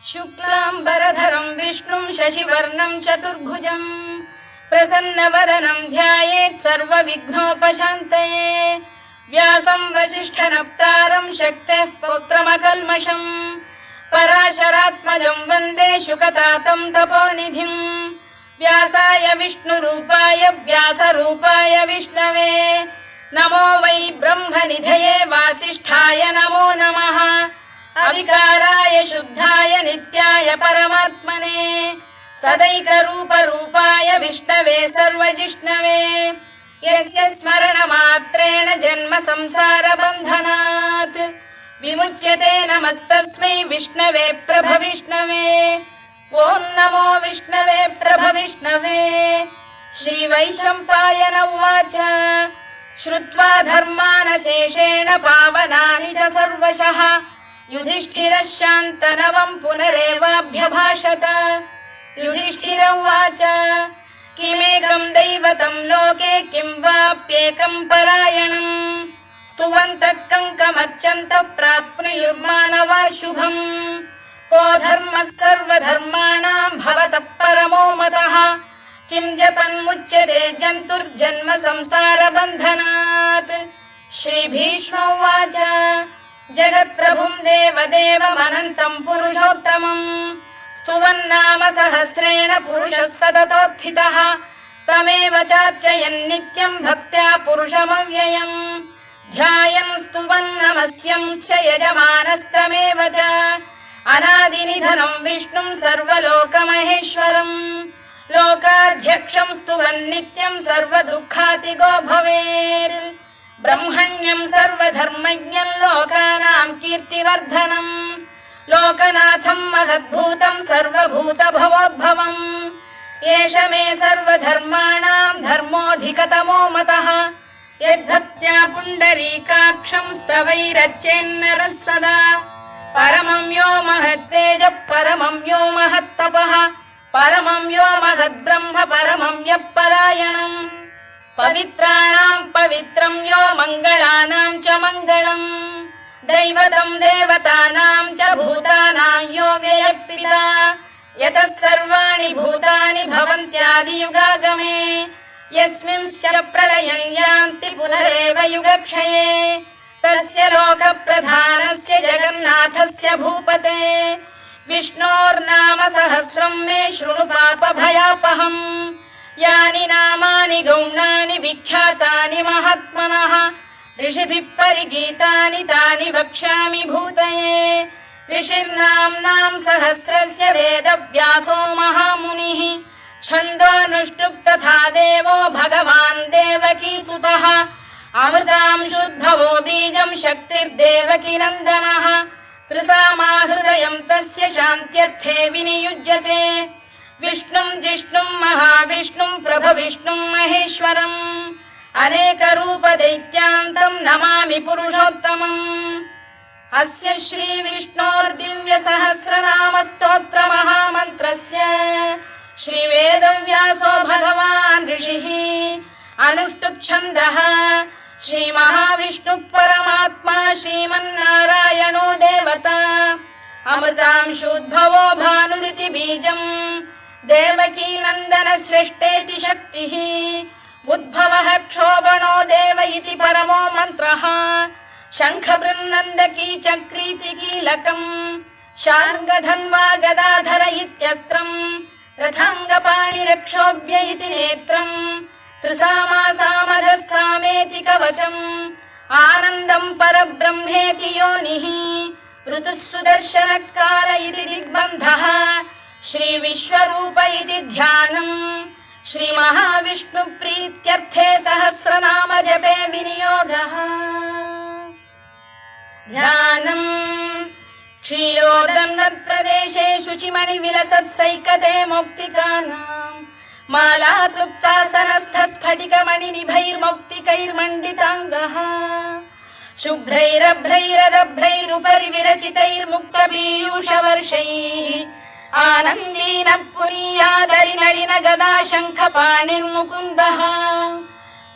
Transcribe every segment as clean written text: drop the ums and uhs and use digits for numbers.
शुक्लाम्बरधरं विष्णुं शशिवर्णं चतुर्भुजं प्रसन्नवदनं ध्यायेत् सर्वविघ्नोपशान्तये। व्यासं वसिष्ठनप्तारं शक्तेः पौत्रमकल्मषम् पराशरात्मजं वन्दे शुकतातं तपोनिधिम्। व्यासाय विष्णुरूपाय व्यासरूपाय विष्णवे नमो वै ब्रह्मनिधये वासिष्ठाय नमो नमः। अविकाराय शुद्धाय नित्याय परमात्मने सदैकरूपरूपाय विष्णवे सर्वजिष्णवे यस्य स्मरणमात्रेण जन्म संसारबन्धनात् विमुच्यते नमस्तस्मै विष्णवे प्रभविष्णवे। ॐ नमो विष्णवे प्रभविष्णवे। श्रीवैशम्पायन उवाच श्रुत्वा धर्मानशेषेण पावनानि च सर्वशः युधिष्ठिरः शान्तनवं पुनरेवाभ्यभाषत। युधिष्ठिर उवाच किमेकं दैवतं लोके किं वाप्येकं परायणम् स्तुवन्तः कङ्कमर्चन्तः प्राप्नुयुर्मानवा शुभम्। को धर्मः सर्वधर्माणां भवतः परमो मतः किं जपन्मुच्यते जन्तुर्जन्म संसारबन्धनात्। श्रीभीष्म उवाच जगत्प्रभुं देवदेवमनन्तं पुरुषोत्तमम् स्तुवन्नाम सहस्रेण पुरुषः सततोत्थितः तमेव चार्चयन् नित्यं भक्त्या पुरुषमव्ययम् ध्यायन् स्तुवन् नमस्यं च यजमानस्तमेव च अनादिनिधनं विष्णुं सर्वलोकमहेश्वरम् लोकाध्यक्षं स्तुवन् नित्यं सर्वदुःखातिगो भवेत्। ब्रह्मण्यं सर्वधर्मज्ञं लोकानां कीर्तिवर्धनम् लोकनाथं महद्भूतं सर्वभूतभवोद्भवम् एष मे सर्वधर्माणां धर्मोऽधिकतमो मतः यद्भक्त्या पुण्डरीकाक्षं स्तवैरच्चेन्नरः सदा परमं यो महत्तेजः परमं यो महत्तपः परमं यो महद्ब्रह्म परमं यः परायणम् पवित्राणां पवित्रं यो मङ्गलानां च मङ्गलम् दैवतं देवतानां च भूतानां यो व्ययः यतः सर्वाणि भूतानि भवन्त्यादियुगागमे यस्मिंश्च प्रलयं यान्ति पुनरेव युगक्षये तस्य लोकप्रधानस्य जगन्नाथस्य भूपते विष्णोर्नाम सहस्रं मे शृणु पापभयापहम् यानि नामानि गौणानि विख्यातानि महात्मनः ऋषिभिः परिगीतानि तानि वक्ष्यामि भूतये। ऋषिर्नाम्नां सहस्रस्य वेदव्यासो महामुनिः छन्दोऽनुष्टुप् तथा देवो भगवान् देवकीसुतः अमृतांशुद्भवो बीजं शक्तिर्देवकीनन्दनः त्रिसामाहृदयं तस्य शान्त्यर्थे विनियुज्यते विष्णुं जिष्णुं महाविष्णुं प्रभविष्णुं महेश्वरम् अनेकरूपदैत्यान्तं नमामि पुरुषोत्तमम्। अस्य श्रीविष्णोर्दिव्यसहस्रनामस्तोत्रमहामन्त्रस्य श्रीवेदव्यासो भगवान् ऋषिः अनुष्टुप्छन्दः श्रीमहाविष्णुः परमात्मा श्रीमन्नारायणो देवता अमृतांशुद्भवो भानुरिति बीजम् देवकीनन्दन श्रेष्ठेति शक्तिः उद्भवः क्षोभणो देव इति परमो मन्त्रः शङ्खबृन्नन्दकी चक्रीति कीलकम् शार्ङ्गधन्वा गदाधर इत्यस्त्रम् रथाङ्गपाणिरक्षोभ्य इति नेत्रम् त्रिसामासामरः सामेति कवचम् आनन्दं परब्रह्मेति योनिः ऋतुः सुदर्शनकार इति दिग्बन्धः श्रीविश्वरूप इति ध्यानम् श्रीमहाविष्णुप्रीत्यर्थे सहस्रनाम जपे विनियोगः। ध्यानम् क्षीरोदन्वत्प्रदेशे शुचिमणिविलसत्सैकते मौक्तिकानाम् मालाक्लुप्तासनस्थस्फटिकमणिनिभैर्मौक्तिकैर्मण्डिताङ्गः शुभ्रैरभ्रैरदभ्रैरुपरि विरचितैर्मुक्तपीयूषवर्षैः आनन्दीन पुनीयादरिनरिन गदा शङ्खपाणिर्मुकुन्दः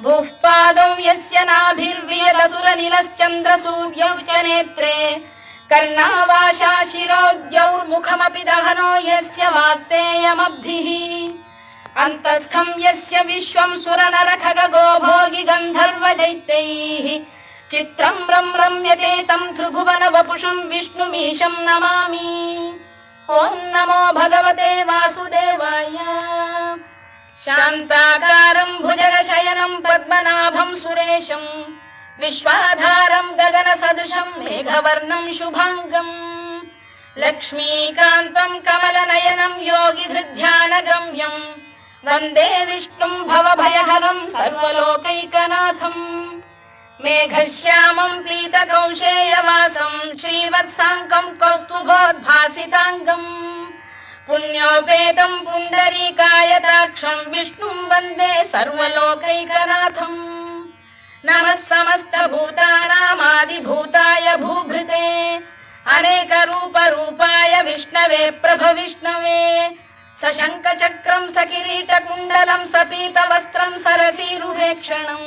भूः पादौ यस्य नाभिर्वियदसुरनिलश्चन्द्रसूर्यौ च नेत्रे कर्णावाशा शिरोद्यौर्मुखमपि दहनो यस्य वास्तेयमब्धिः अन्तस्थं यस्य विश्वं सुरनरखगो भोगि गन्धर्वदैत्यैः चित्रं रम्यते तं त्रिभुवन वपुषं विष्णुमीशं नमामि। ॐ नमो भगवते वासुदेवाय। शान्ताकारं भुजगशयनं पद्मनाभं सुरेशं विश्वाधारं गगनसदृशं मेघवर्णं शुभाङ्गं लक्ष्मीकान्तं कमलनयनं योगिधृध्यानगम्यं वन्दे विष्णुं भवभयहरं सर्वलोकैकनाथम्। मेघश्यामं पीतकौशेयवासं श्रीवत्साङ्कं कौस्तुभोद्भासिताङ्गम् पुण्योपेतं पुण्डरीकायताक्षं विष्णुं वन्दे सर्वलोकैकनाथम्। नमः समस्तभूतानामादिभूताय भूभृते अनेकरूपरूपाय विष्णवे प्रभविष्णवे सशङ्खचक्रं सकिरीटकुण्डलं सपीतवस्त्रं सरसीरुहेक्षणं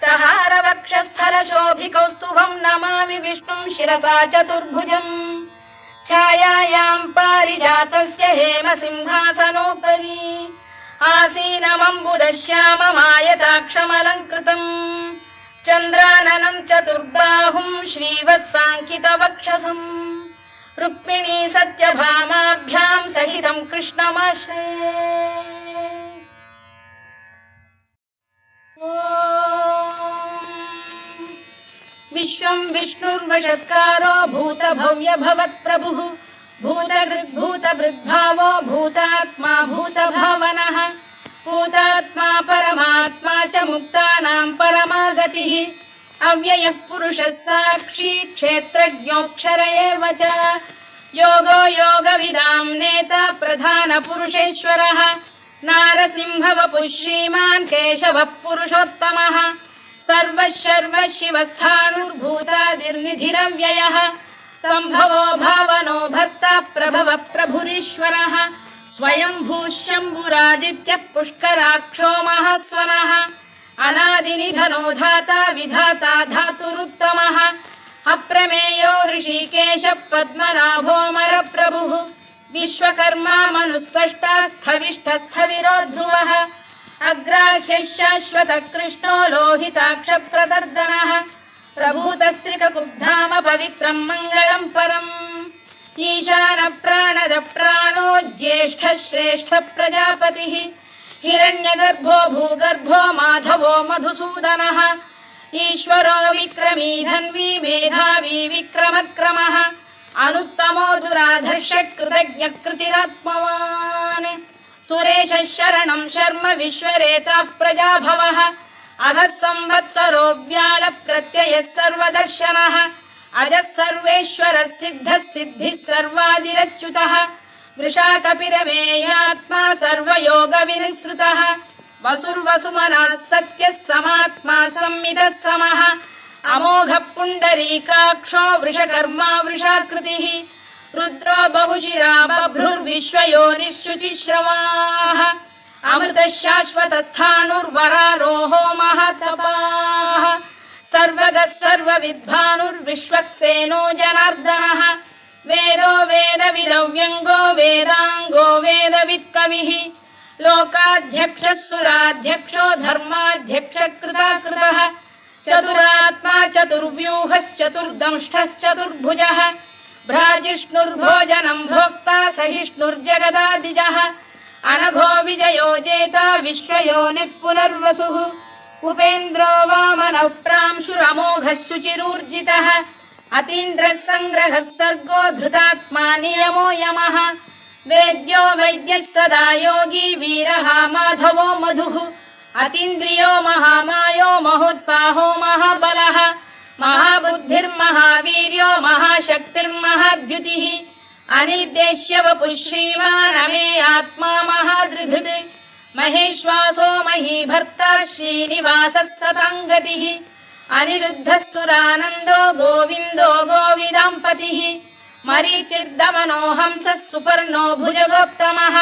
सहारवक्षस्थलशोभिकौस्तुभं नमामि विष्णुं शिरसा चतुर्भुजम्। छायायां पारिजातस्य हेमसिंहासनोपरि आसीनमम्बुदश्याममायताक्षमलङ्कृतम् चन्द्राननं चतुर्बाहुं श्रीवत्साङ्कितवक्षसम् रुक्मिणी सत्यभामाभ्यां सहितं कृष्णमाश्रये। विश्वं विष्णुर्वषत्कारो भूतभव्य भवत्प्रभुः भूतभृद्भावो भूतात्मा भूतभावनः भूतात्मा परमात्मा च मुक्तानां परमागतिः अव्ययः पुरुषः साक्षी क्षेत्रज्ञोऽक्षर एव च योगो योगविदां नेता प्रधानपुरुषेश्वरः नारसिंहवपुः श्रीमान् केशवः पुरुषोत्तमः सर्वः शर्वः शिवस्थाणुर्भूतादिर्निधिरव्ययः सम्भवो भावनो भर्ता प्रभवः प्रभुरीश्वरः स्वयंभूः शम्भुरादित्यः पुष्कराक्षो महास्वनः अनादिनिधनो धाता विधाता धातुरुत्तमः अप्रमेयो ऋषिकेशः पद्मनाभोऽमरप्रभुः विश्वकर्मा मनुस्पष्टा स्थविष्ठस्थविरो ध्रुवः अग्राह्यः शाश्वतः कृष्णो लोहिताक्षप्रदर्दनः प्रभूतस्त्रिककुब्धाम पवित्रं मङ्गलं परम् ईशानः प्राणदः प्राणो ज्येष्ठः श्रेष्ठः प्रजापतिः हिरण्यगर्भो भूगर्भो माधवो मधुसूदनः ईश्वरो विक्रमी धन्वी मेधावी विक्रमक्रमः अनुत्तमो दुराधर्षः कृतज्ञः कृतिरात्मवान् सुरेशः शरणं शर्म विश्वरेताः प्रजाभवः अगः संवत्सरो व्यालः प्रत्ययः सर्वदर्शनः अजः सर्वेश्वरः सिद्धः सिद्धिः सर्वादिरच्युतः वृषाकपिरमेयात्मा सर्वयोगविनिसृतः वसुर्वसुमनः सत्यः समात्मा संमितः समः अमोघः पुण्डरीकाक्षो वृषकर्मा वृषाकृतिः रुद्रो बहुशिरा बभ्रुर्विश्वयोनिश्रुतिश्रवाः अमृतः शाश्वतस्थाणुर्वरारोहो महातपाः सर्वगः सर्वविद्भानुर्विश्वक्सेनो जनार्दनः वेदो वेदविदव्यङ्गो वेदाङ्गो वेदवित्कविः लोकाध्यक्षः सुराध्यक्षो धर्माध्यक्षः कृताकृतः चतुरात्मा चतुर्व्यूहश्चतुर्दंष्टश्चतुर्भुजः भ्राजिष्णुर्भोजनं भोक्ता सहिष्णुर्जगदादिजः अनघो विजयो जेता विश्वयोनिः पुनर्वसुः उपेन्द्रो वामनः प्रांशुरमोघः शुचिरूर्जितः अतीन्द्रः सङ्ग्रहः सर्गो धृतात्मा नियमो यमः वेद्यो वैद्यः सदा योगी वीरः माधवो मधुः अतीन्द्रियो महामायो महोत्साहो महाबलः महाबुद्धिर्महावीर्यो महाशक्तिर्महाद्युतिः अनिर्देश्य वपुः श्रीमान् अमे आत्मा महाधृधृत् महेश्वासो महीभर्ता श्रीनिवासः सताङ्गतिः अनिरुद्धः सुरानन्दो गोविन्दो गोविदाम्पतिः मरीचिर्दमनो हंसः सुपर्णो भुजगोत्तमः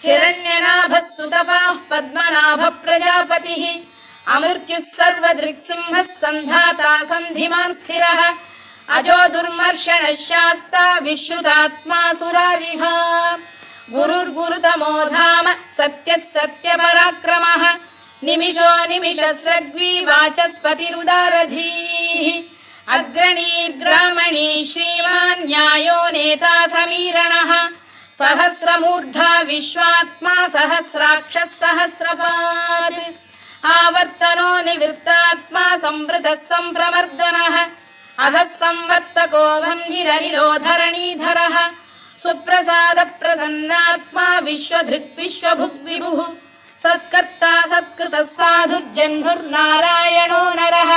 हिरण्यनाभः सुतपाः पद्मनाभः प्रजापतिः अमृत्युः सर्वदृक्सिंहः सन्धाता सन्धिमान् स्थिरः अजो दुर्मर्षणः शास्ता विश्रुतात्मा सुरारिः गुरुर्गुरुतमो धाम सत्यः सत्यपराक्रमः निमिषो निमिषस्रग्वी वाचस्पतिरुदारधीः अग्रणी श्रीमान् न्यायो नेता समीरणः सहस्रमूर्धा विश्वात्मा सहस्राक्षः सहस्रपात् आवर्तनो निवृत्तात्मा संवृतः सम्प्रमर्दनः अधः संवर्तको वह्निरनिलो धरणीधरः सुप्रसाद प्रसन्नात्मा विश्वधृक् विश्वभुग्विभुः सत्कर्ता सत्कृतः साधुर्जह्नुर्नारायणो नरः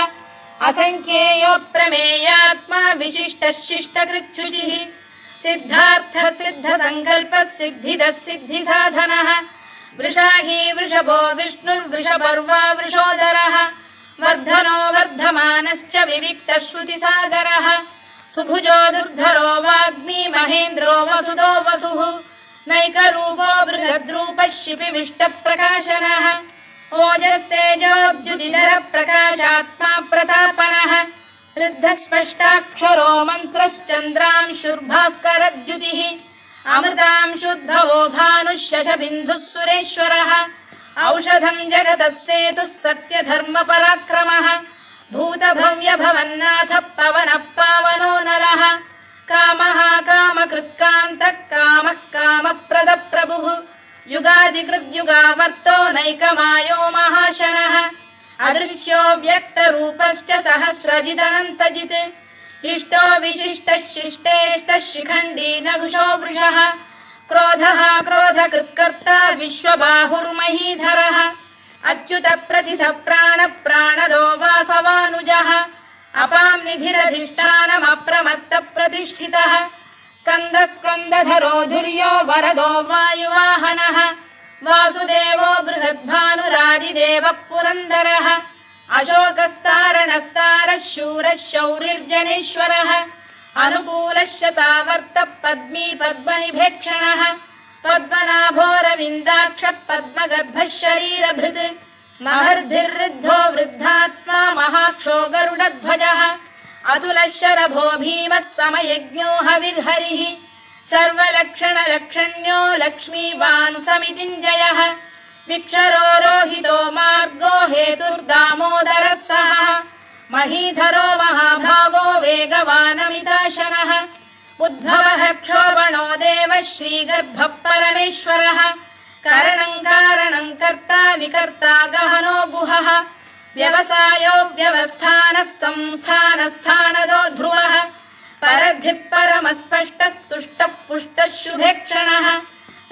असंख्येयो प्रमेयात्मा विशिष्टः शिष्टकृच्छुचिः सिद्धार्थः सिद्धसङ्कल्पः सिद्धिदः सिद्धिसाधनः वृषाही वृषभो विष्णुर्वृषपर्वा वृषोदरः वर्धनो वर्धमानश्च विविक्तः श्रुतिसागरः सुभुजो दुर्धरो वाग्मी महेन्द्रो वसुदो वसुः नैकरूपो बृहद्रूपः शिपिविष्टप्रकाशनः ओजस्तेजोद्युतिधरः प्रकाशात्मा प्रतापनः ऋद्धस्पष्टाक्षरो मन्त्रश्चन्द्रांशुर्भास्करद्युतिः अमृतांशुद्धवो भानुः शशबिन्दुः सुरेश्वरः औषधम् जगतः सेतुः सत्यधर्मपराक्रमः भूतभव्यभवन्नाथः पवनः पावनो नरः कामः कामकृत्कान्तः कामः कामप्रदप्रभुः युगादिकृद्युगावर्तो नैकमायो महाशनः अदृश्यो व्यक्तरूपश्च सहस्रजिदनन्तजित् इष्टो विशिष्टः शिष्टेष्टः शिखण्डी नघुषो वृषः क्रोधः क्रोधकृत्कर्ता विश्वबाहुर्महीधरः अच्युत प्रथितः प्राणदो वासवानुजः अपां निधिरधिष्ठानमप्रमत्त प्रतिष्ठितः स्कन्दधरो धुर्यो वरदो वायुवाहनः वासुदेवो बृहद्भानुरादिदेवः पुरन्दरः अशोकस्तारणस्तारः शूरः शौरिर्जनेश्वरः अनुकूलः शतावर्तः पद्मी पद्मनिभेक्षणः पद्मनाभोरविन्दाक्षः पद्मगर्भः शरीरभृत् महर्धिर्वृद्धो वृद्धात्मा महाक्षो गरुडध्वजः अतुलः शरभो भीमः समयज्ञो हविर्हरिः सर्वलक्षणलक्षण्यो लक्ष्मीवान् समितिञ्जयः विक्षरो रोहितो मार्गो हेतुर्दामोदरः सः महीधरो महाभागो वेगवानमिताशनः उद्भवः क्षोभणो देवः श्रीगर्भः परमेश्वरः करणं कारणं कर्ता विकर्ता गहनो गुहः व्यवसायो व्यवस्थानः संस्थानस्थानदो ध्रुवः परद्धिः परमस्पष्टस्तुष्टः पुष्टः शुभेक्षणः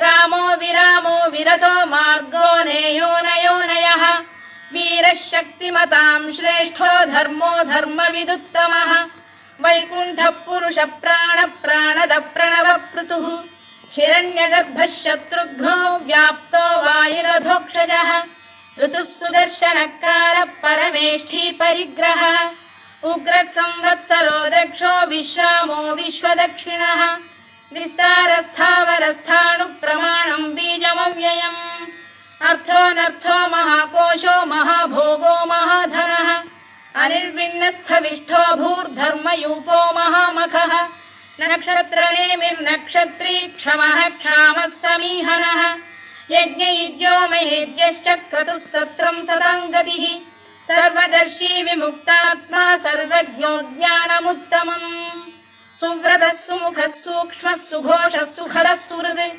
रामो विरामो विरतो मार्गो नेयो नयोनयः वीरः शक्तिमतां श्रेष्ठो धर्मो धर्मविदुत्तमः वैकुण्ठः पुरुषः प्राणदः प्रणवपृतुः हिरण्यगर्भः शत्रुघ्नो व्याप्तो वायुरधोक्षजः ऋतुः सुदर्शनकारः परमेष्ठी परिग्रहः उग्रः संवत्सरो दक्षो विश्रामो विश्वदक्षिणः विस्तारस्थावरस्थाणुः प्रमाणं बीजमव्ययम् अर्थोऽनर्थो महाकोशो महाभोगो महाधनः अनिर्विण्णस्थविष्ठो भूर्धर्मयूपो महामखः नक्षत्रनेमिर्नक्षत्री क्षमः क्षामः समीहनः यज्ञयुज्यो महेज्यश्च क्रतुः सत्रं सदां गतिः सर्वदर्शी विमुक्तात्मा सर्वज्ञो ज्ञानमुत्तमम् सुव्रतः सुमुखः सूक्ष्मः सुघोषः सुखदः सुहृद्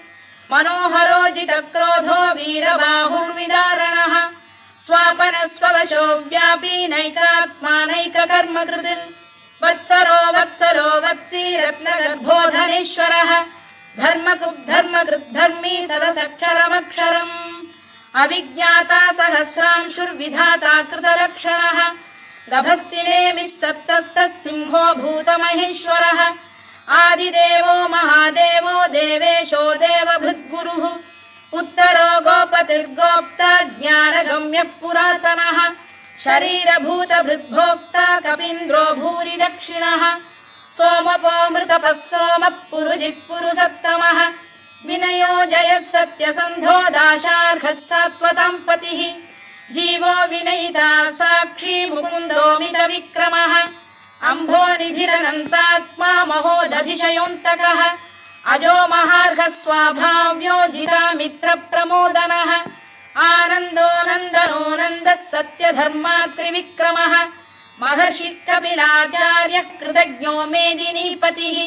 मनोहरो जितक्रोधो वीरबाहुर्विदारणः स्वापनः स्ववशो व्यापी नैकात्मा नैककर्मकृत् वत्सलो वत्सी रत्नगर्भोधनेश्वरः धर्मकृद्धर्मी सदसक्षरमक्षरम् अविज्ञाता सहस्रांशुर्विधाता कृतलक्षणः गभस्तिनेमिः सप्तस्तः सिंहो भूतमहेश्वरः आदिदेवो महादेवो देवेशो देवभृद्गुरुः उत्तरो गोपतिर्गोप्ता ज्ञानगम्यः पुरातनः शरीरभूतभृद्भोक्ता कपीन्द्रो भूरि दक्षिणः सोमपोऽमृतपः सोमः पुरुजिः पुरुषत्तमः विनयो जयः सत्यसन्धो दाशार्हः सात्वतां पतिः जीवो विनयिता साक्षी मुकुन्दो मितविक्रमः अम्भोनिधिरनन्तात्मा महोदधिशयोऽन्तकः अजो महार्घ स्वाभाव्यो जितामित्रप्रमोदनः आनन्दो नन्दनो नन्दः सत्यधर्मात्रिविक्रमः महर्षि कपिलाचार्यः कृतज्ञो मेदिनीपतिः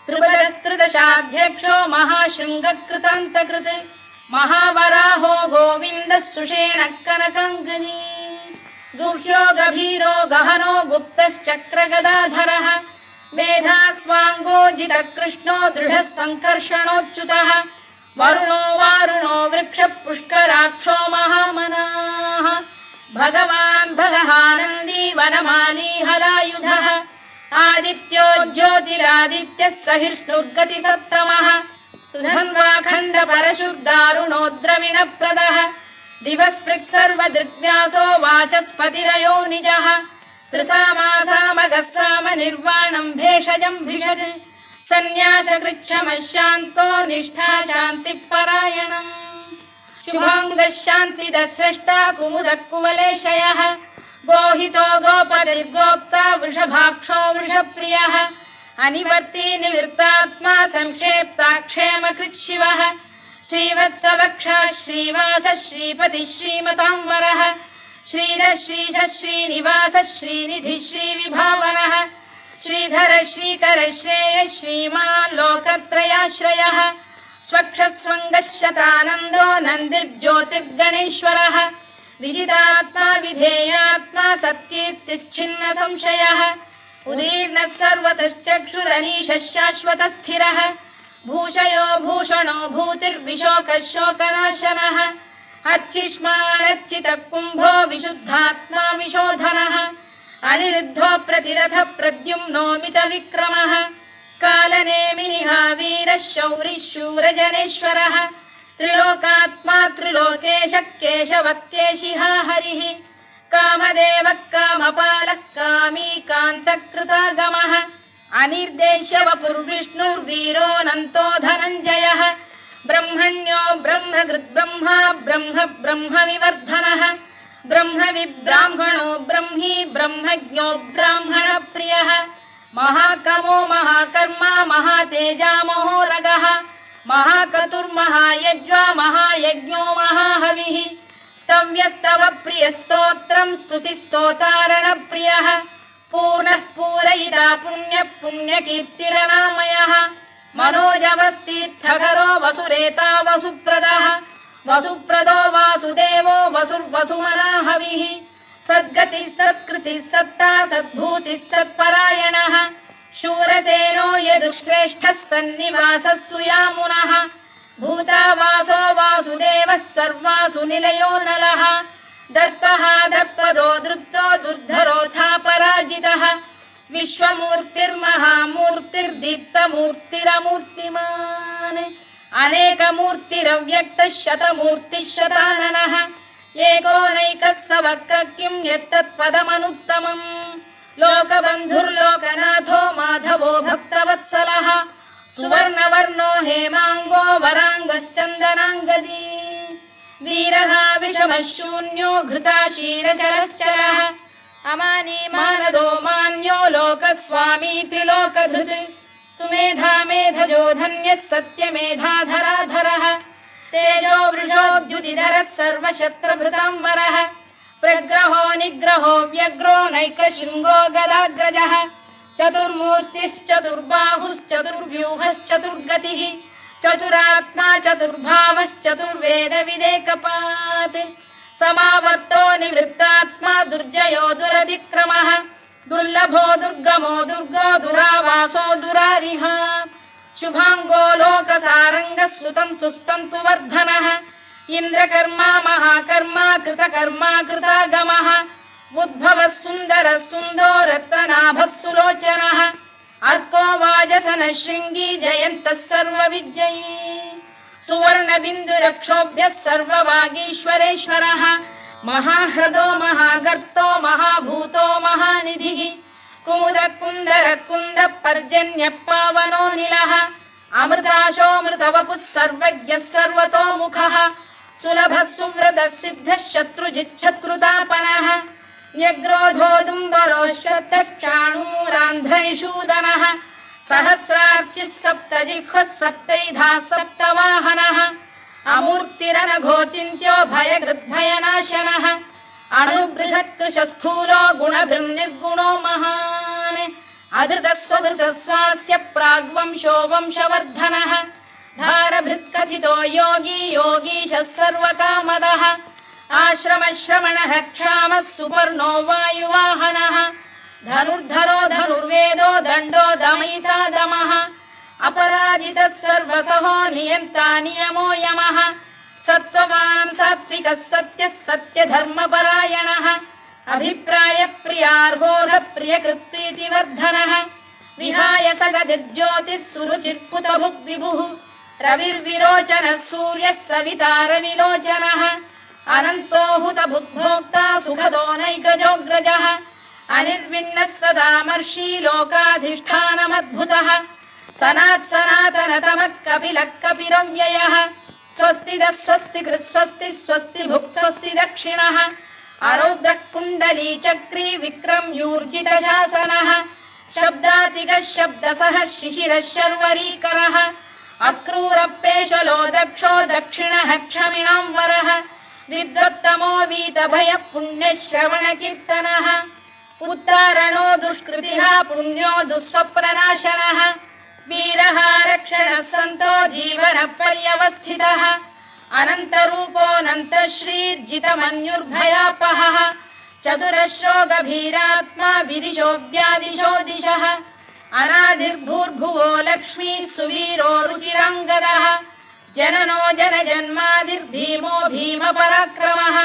त्रिपदस्त्रिदशाध्यक्षो महाशृङ्गकृतान्तकृत् महावराहो गोविन्दः सुषेणः कनकाङ्गनी गुह्यो गभीरो गहनो गुप्तश्चक्रगदाधरः मेधास्वाङ्गो जितकृष्णो दृढः सङ्कर्षणोच्युतः वरुणो वारुणो वृक्षः पुष्कराक्षो महामनाः भगवान् भगहानन्दी वनमाली हलायुधः आदित्यो ज्योतिरादित्यः सहिष्णुर्गतिसत्तमः सुधन्वाखण्ड परशुर्दारुणो द्रविणप्रदः दिवस्पृक् सर्वदृग्व्यासो वाचस्पतिरयो निजः त्रिसामासामगः साम निर्वाणम् भेषजम् भिषज सन्न्यासकृच्छमशान्तो निष्ठा शान्तिः परायणम् शुभाङ्गः शान्तिदः स्रष्टा कुमुदः कुवलेशयः गोहितो गोपतिर्गोप्ता वृषभाक्षो वृषप्रियः अनिवर्ती निवृत्तात्मा संक्षेप्ताक्षेमकृत् शिवः श्रीवत्सवक्षः श्रीवासः श्रीपतिः श्रीमताम्बरः श्रीधः श्रीशः श्रीनिवासः श्रीनिधिः श्रीविभावनः श्रीधर श्रीकर श्रेयः श्रीमान् लोकत्रयाश्रयः स्वक्षः स्वङ्गः शतानन्दो नन्दिर्ज्योतिर्गणेश्वरः विजितात्मा विधेयात्मा सत्कीर्तिश्चिन्न संशयः उदीर्णः सर्वतश्चक्षुरनीशः शाश्वतः स्थिरः भूषयो भूषणो भूतिर्विशोकः शोकनाशनः अर्चिष्मानर्चितः कुम्भो विशुद्धात्मा विशोधनः अनिरुद्धो प्रतिरथः प्रद्युम्नो मितविक्रमः कालनेमिनिः वीरः शौरिः शूरजनेश्वरः त्रिलोकात्मा त्रिलोकेशः केशवः केशिः हरिः कामदेवः कामपालः कामी कान्तकृतागमः अनिर्देश्य वपुर्विष्णुर्वीरोऽनन्तो धनञ्जयः ब्रह्मण्यो ब्रह्मकृद्ब्रह्मा ब्रह्म ब्रह्मविवर्धनः ब्रह्मविब्राह्मणो ब्रह्मी ब्रह्मज्ञो ब्राह्मणप्रियः महाकमो महाकर्मा महातेजा महोरगः महाक्रतुर्महायज्वा महायज्ञो महाहविः स्तव्यस्तव प्रियस्तोत्रम् स्तुतिस्तोतारणप्रियः पूर्णः पूरयिता पुण्यः पुण्यकीर्तिरनामयः मनोजवस्तीर्थकरो वसुरेता वसुप्रदः वसुप्रदो वासुदेवो वसुर्वसुमनाहविः सद्गतिः सत्कृतिः सत्ता सद्भूतिः सत्परायणः शूरसेनो यदुश्रेष्ठः सन्निवासः सुयामुनः भूतावासो वासुदेवः सर्वासु निलयो नलः दर्पः दर्पदो दृप्तो दुर्धरोऽथा पराजितः विश्वमूर्तिर्महामूर्तिर्दीप्तमूर्तिरमूर्तिमान् अनेकमूर्तिरव्यक्तः शतमूर्तिः शताननः एकोनैकः स वक्र किं यत्तत्पदमनुत्तमम् लोकबन्धुर्लोकनाथो माधवो भक्तवत्सलः सुवर्णवर्णो हेमाङ्गो वराङ्गश्चन्दनाङ्गदी वीरः विषमः शून्यो घृताशीरचरश्चरः अमानी मानदो मान्यो लोकस्वामी त्रिलोकधृत् सुमेधा मेधजो धन्यः सत्यमेधाधराधरः तेजो वृषोद्युतिधरः सर्वशस्त्रभृताम्बरः प्रग्रहो निग्रहो व्यग्रो नैकशृङ्गो गदाग्रजः चतुर्मूर्तिश्चतुर्बाहुश्चतुर्व्यूहश्चतुर्गतिः चतुरात्मा चतुर्भावश्चतुर्वेदविदेकपात् समावर्तो निवृत्तात्मा दुर्जयो दुरतिक्रमः दुर्लभो दुर्गमो दुर्गो दुरावासो दुरारिः शुभाङ्गो लोकसारङ्गः स्तुतन्तु स्तन्तु वर्धनः इन्द्रकर्मा महाकर्मा कृतकर्मा कृतागमः उद्भवः सुन्दरः सुन्दो रत्ननाभः सुलोचनः अर्को वाजसनः शृङ्गी जयन्तः सर्वविजयी सुवर्णबिन्दुरक्षोभ्यः सर्ववागीश्वरेश्वरः महाह्रदो महागर्तो महाभूतो महानिधिः कुमुद कुन्दर कुन्द पर्जन्यः पावनो निलः अमृताशोऽमृतवपुः सर्वज्ञः सर्वतोमुखः सुलभः सुव्रतः सिद्धः शत्रुजिच्छत्रुतापनः न्यग्रोधोदुम्बरोश्चतश्चाणूरान्ध्रनिषूदनः सहस्रार्चिः सप्तजिह्वः सप्तैधा सप्तवाहनः अमूर्तिरनघोचिन्त्यो भयकृद्भयनाशनः अणुबृहत्कृशस्थूलो गुणभृन्निर्गुणो महान् अधृतस्वधृतस्वास्य प्राग्वंशो वंशवर्धनः धारभृत्कथितो योगी योगीशः सर्वकामदः आश्रमश्रमणः क्षामः सुपर्णो वायुवाहनः धनुर्धरो धनुर्वेदो दण्डो दमयिता दमः अपराजितः सर्वसहो नियन्ता नियमो यमः सत्त्ववान् सात्विकः सत्यः सत्यधर्मपरायणः अभिप्रायप्रियार्होरप्रियकृत्प्रीतिवर्धनः विहाय सगदिर्ज्योतिः सुरुचिर्कुतभुग्विभुः रविर्विरोचनः सूर्यः सवितारविलोचनः अनन्तो हुतभुग्भोक्ता सुखदो नैकजोऽग्रजः अनिर्विण्णः सदामर्षी लोकाधिष्ठानमद्भुतः सनातनतमः कपिलः कपिरव्ययः स्वस्तिदः स्वस्तिकृत् स्वस्ति स्वस्ति भुक् स्वस्ति दक्षिणः आरौद्रः कुण्डली चक्री विक्रम्यूर्जितशासनः शब्दातिगः शब्दसः शिशिरः शर्वरीकरः अक्रूरपेशलो दक्षो दक्षिणः क्षमिणां वरः विद्वत्तमो वीतभयः पुण्यश्रवणकीर्तनः उत्तारणो दुष्कृतिः पुण्यो दुःस्वप्ननाशनः वीरः रक्षणः सन्तो जीवनपर्यवस्थितः अनन्तरूपोऽनन्तश्रीर्जितमन्युर्भयापहः चतुरश्रो गभीरात्मा विदिशो व्यादिशो दिशः अनादिर्भूर्भुवो लक्ष्मीः सुवीरो रुचिराङ्गदः जननो जनजन्मादिर्भीमो भीमपराक्रमः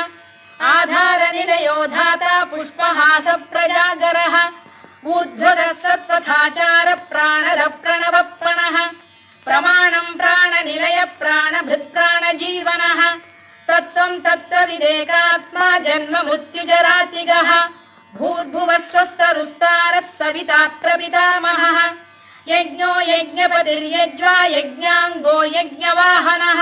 आधारनिलयो धाता पुष्पहासप्रजागरः ऊर्ध्वगः सत्त्वथाचार प्राणदः प्रणवप्रणः प्रमाणं प्राणनिलय प्राणभृत्प्राणजीवनः तत्त्वं तत्त्वविदेकात्मा जन्म मृत्युजरातिगः भूर्भुवः स्वस्तरुस्तारः सविता प्रपितामहः यज्ञो यज्ञपतिर्यज्वा यज्ञाङ्गो यज्ञवाहनः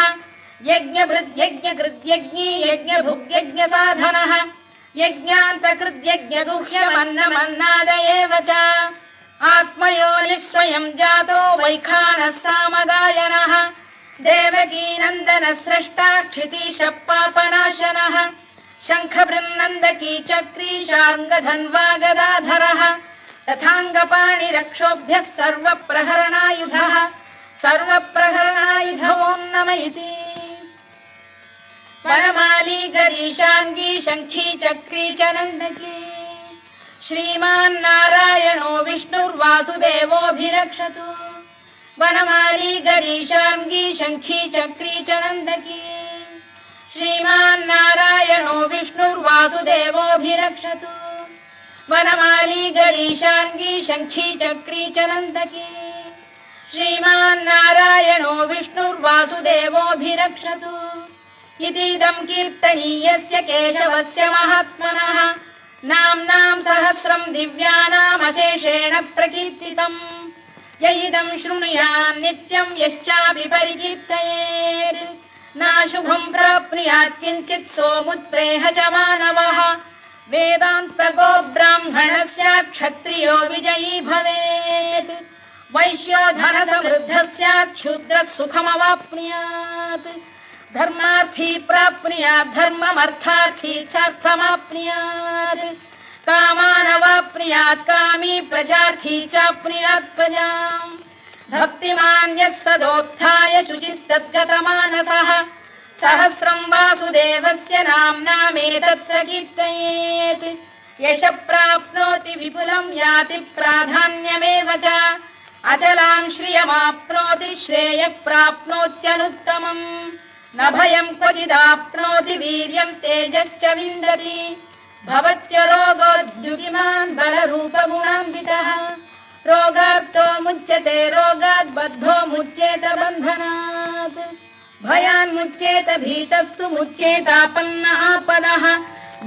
यज्ञभृद्यज्ञकृद्यज्ञी यज्ञभुग्यज्ञसाधनः यज्ञान्तकृद्यज्ञगुह्यमन्नमन्नाद एव च आत्मयोनिः स्वयं जातो वैखानः सामगायनः देवकीनन्दनः स्रष्टा क्षितीशः पापनाशनः शङ्खबृन्नन्दकी चक्री शार्ङ्गधन्वा गदाधरः तथाङ्गपाणिरक्षोभ्यः सर्वप्रहरणायुधः सर्वप्रहरणायुध ॐ नम इति वनमाली गरीशाङ्गी शङ्खी चक्री च नन्दकी श्रीमान्नारायणो विष्णुर्वासुदेवोऽभिरक्षतु वनमाली गरीशाङ्गी शङ्खी चक्री च नन्दकी श्रीमान्नारायणो विष्णुर्वासुदेवोऽभिरक्षतु वनमाली गरीशाङ्गी शङ्खी चक्री च नन्दकी श्रीमान्नारायणो विष्णुर्वासुदेवोऽभिरक्षतु इतीदं कीर्तनीयस्य केशवस्य महात्मनः नाम्नां सहस्रं दिव्यानामशेषेण प्रकीर्तितम् य इदं शृणुयात् नित्यं यश्चापि परिकीर्तयेत् नाशुभं प्राप्नुयात् किञ्चित् सोमुत्प्रेह च मानवः वेदान्तको ब्राह्मणः स्यात् क्षत्रियो विजयी भवेत् वैश्यो धनसमृद्धः स्यात् शूद्रः सुखमवाप्नुयात् धर्मार्थी प्राप्नुयात् धर्ममर्थार्थी चार्थमाप्नुयात् कामानवाप्नुयात् कामी प्रजार्थी चाप्नुयात् प्रजाम् भक्तिमान् यः सदोत्थाय शुचिस्तद्गतमानसः सहस्रं वासुदेवस्य नाम्नामेतत्र कीर्तयेत् यशः प्राप्नोति विपुलं याति प्राधान्यमेव च अचलां श्रियमाप्नोति श्रेयः प्राप्नोत्यनुत्तमम् न भयं क्वचिदाप्नोति वीर्यं तेजश्च विन्दति भवत्यरोगोद्युतिमान् बलरूपगुणान्वितः रोगार्तो मुच्यते रोगात् बद्धो मुच्येत बन्धनात् भयान्मुच्येत भीतस्तु मुच्येतापन्न आपदः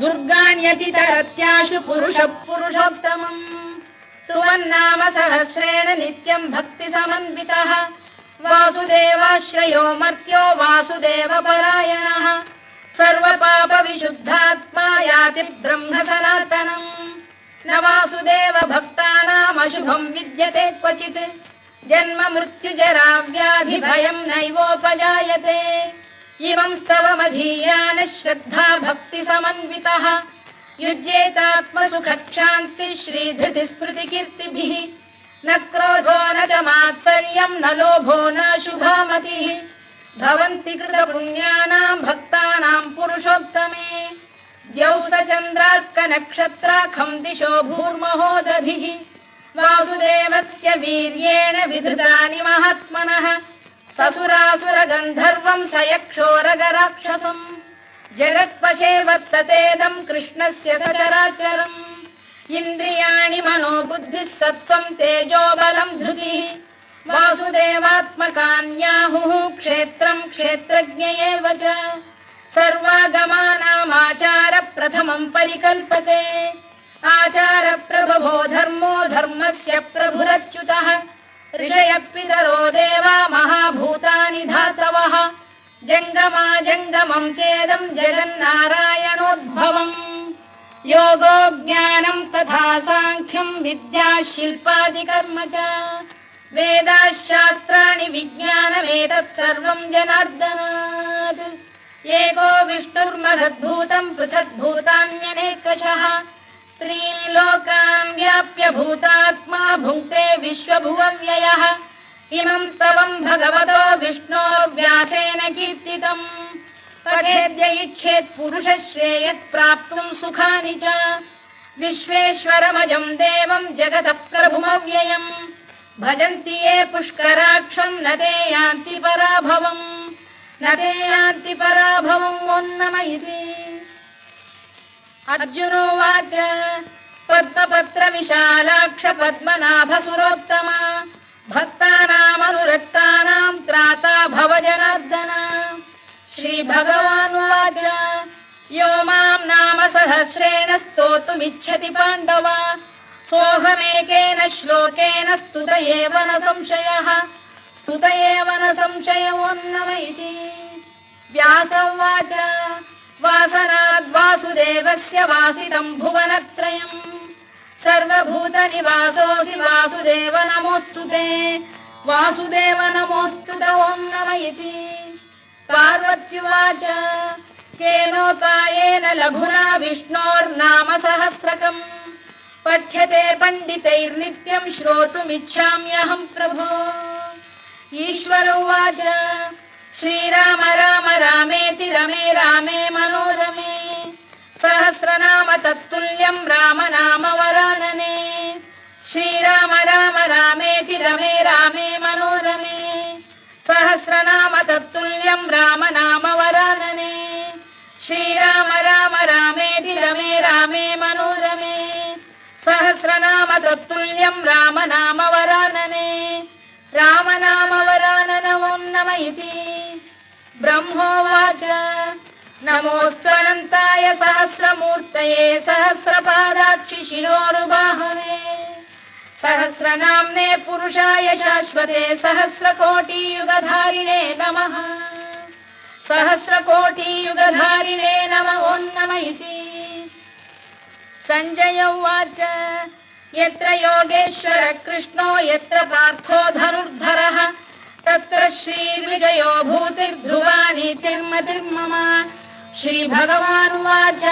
दुर्गाण्यतितरत्याशु पुरुषः पुरुषोत्तमम् सुवन्नाम सहस्रेण नित्यं भक्तिसमन्वितः वासुदेवाश्रयो मर्त्यो वासुदेवपरायणः सर्वपापविशुद्धात्मा याति ब्रह्म सनातनम् न वासुदेव भक्तानामशुभं विद्यते क्वचित् जन्म मृत्युजरा व्याधि भयं नैवोपजायते इमं स्तवमधीयानः श्रद्धा भक्ति समन्वितः युज्येतात्मसुखक्षान्तिः श्रीधृतिस्मृतिकीर्तिभिः न क्रोधो न च मात्सर्यं न लोभो न शुभामतिः भवन्ति कृतपुण्यानां भक्तानां पुरुषोत्तमे द्यौः स चन्द्रार्कनक्षत्राखं दिशो भूर्महो दधिः वासुदेवस्य वीर्येण विधृतानि महात्मनः ससुरासुरगन्धर्वं स यक्षोरगराक्षसम् जगत्वशे वर्ततेदं कृष्णस्य सचराचरम् इन्द्रियाणि मनो बुद्धिः सत्त्वं तेजो बलं धृतिः वासुदेवात्मकान्याहुः क्षेत्रं क्षेत्रज्ञ एव च सर्वागमानामाचार प्रथमं परिकल्पते आचार प्रभवो धर्मो धर्मस्य प्रभुरच्युतः ऋषयः पितरो देवा महाभूतानि धातवः जङ्गमा जङ्गमं चेदं जगन्नारायणोद्भवम् योगो ज्ञानं तथा साङ्ख्यं विद्या शिल्पादिकर्म च वेदाः शास्त्राणि विज्ञानमेतत् सर्वं जनार्दनात् एको विष्णुर्महद्भूतं पृथग्भूतान्यनेकशः त्रीन् लोकान् व्याप्य भूतात्मा भुङ्क्ते विश्वभुवव्ययः इमं स्तवं भगवतो विष्णोर्व्यासेन कीर्तितम् पठेद्य इच्छेत् पुरुषः श्रेयत् प्राप्तुं सुखानि च विश्वेश्वरमजं देवं जगतः प्रभुमव्ययम् भजन्ति ये पुष्कराक्षं न ते यान्ति पराभवम् न ते यान्ति पराभवम् ओन्नमयिति अर्जुनोवाच पद्मपत्र विशालाक्ष पद्मनाभ सुरोत्तमा भक्तानामनुरक्तानां त्राता भव जनार्दन श्रीभगवानुवाच यो मां नाम सहस्रेण स्तोतुमिच्छति पाण्डव सोऽहमेकेन श्लोकेन स्तुत एव न संशयः स्तुत एव न संशयोऽन्नमयिति व्यास उवाच वासनाद्वासुदेवस्य वासितं भुवनत्रयम् सर्वभूतनिवासोऽसि वासुदेव नमोऽस्तु ते वासुदेव नमोऽस्तु ते ओन्नमयिति पार्वत्युवाच केनोपायेन लघुना विष्णोर्नाम सहस्रकम् पठ्यते पण्डितैर्नित्यं श्रोतुमिच्छाम्यहं प्रभो ईश्वर उवाच श्रीराम राम रामेति रमे रामे मनोरमे सहस्रनाम तत्तुल्यं राम नाम वरानने श्रीराम राम रामेति रमे रामे मनोरमे सहस्रनाम तत्तुल्यं राम नाम वरानने श्रीराम राम रामेति रमे रामे मनोरमे सहस्रनाम तत्तुल्यं राम नाम वरानने राम नाम वरानन ओन्नमयिति ब्रह्मोवाच नमोऽस्त्वनन्ताय सहस्रमूर्तये सहस्रपादाक्षि शिरोरुबाहवे सहस्रनाम्ने पुरुषाय शाश्वते सहस्रकोटियुगधारिणे नमः सहस्रकोटियुगधारिणे नमः ओन्नमयिति सञ्जय उवाच यत्र योगेश्वर कृष्णो यत्र पार्थो धनुर्धरः तत्र श्रीविजयो भूतिर्ध्रुवा नीतिर्मतिर्मम श्रीभगवानुवाच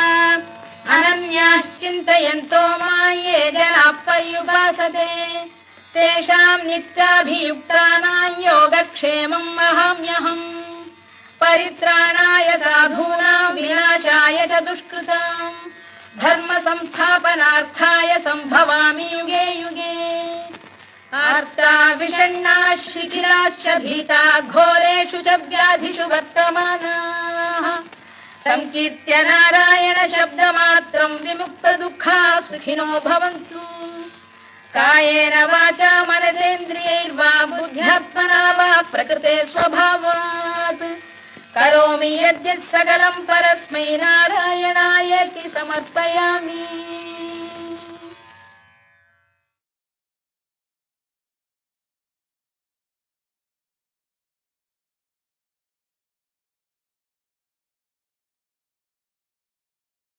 अनन्याश्चिन्तयन्तो मां ये जनाः पर्युपासते तेषां नित्याभियुक्तानां योगक्षेमं वहाम्यहम् परित्राणाय साधूनां विनाशाय च दुष्कृताम् धर्म संस्थापनार्थाय संभवामि युगे युगे आर्ता विषण्णाः शिथिलाश्च भीता घोरेषु च व्याधिषु वर्तमानाः संकीर्त्य नारायण शब्दमात्रं विमुक्तदुःखाः सुखिनो भवन्तु कायेन वाचा मनसेन्द्रियैर्वा बुद्ध्यात्मना वा प्रकृते स्वभावात् करोमि यद्यत् सकलं परस्मै नारायणायेति समर्पयामि।